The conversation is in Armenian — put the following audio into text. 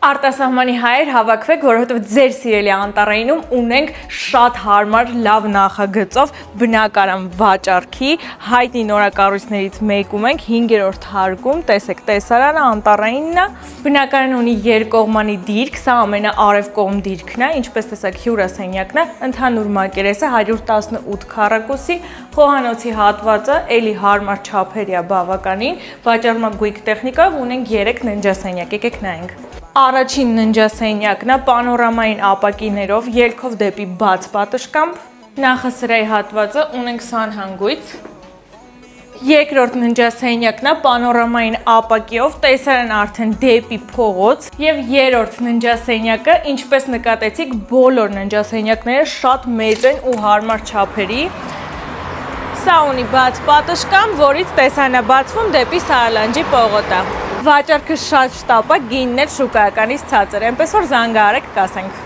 Արտասահմանի հայեր հավաքվեք, որովհետև ձեր սիրելի անտառայինում ունենք շատ հարմար, լավ նախագծով բնակարան վաճառքի, հայտնի նորակառույցներից մեկում ենք, 5-րդ հարկում, տեսեք, տեսարանը անտառայինն է, բնակարանը ունի երկկողմանի դիրք, սա ամենաարևկողմ դիրքն է, ինչպես տեսակ հյուրասենյակն է, ընդհանուր մակերեսը 118 քառակուսի, խոհանոցի հատվածը էլի հարմար չափերի է բավականին, վաճառմագույք տեխնիկայով ունենք 3 ննջասենյակ, եկեք նայենք։ Առաջին ննջասենյակն է պանորամային ապակիներով, ելքով դեպի բաց պատշգամբ, նախասրահի հատվածը ունենք սանհանգույց, երկրորդ ննջասենյակն է պանորամային ապակիով, տեսարան արդեն դեպի փողոց և երրորդ ննջասենյակը, ինչպես նկատեցիք, բոլոր ննջասենյակները շատ մեծ են ու հարմար չափերի, սա ունի բաց պատշգամբ, որից տեսարան է բացվում դեպի Սարալանջի պողոտա։ Վաճառքը շատ շտապ է, գինն էլ շուկայականից ցածր, այնպես որ զանգահարեք կասենք։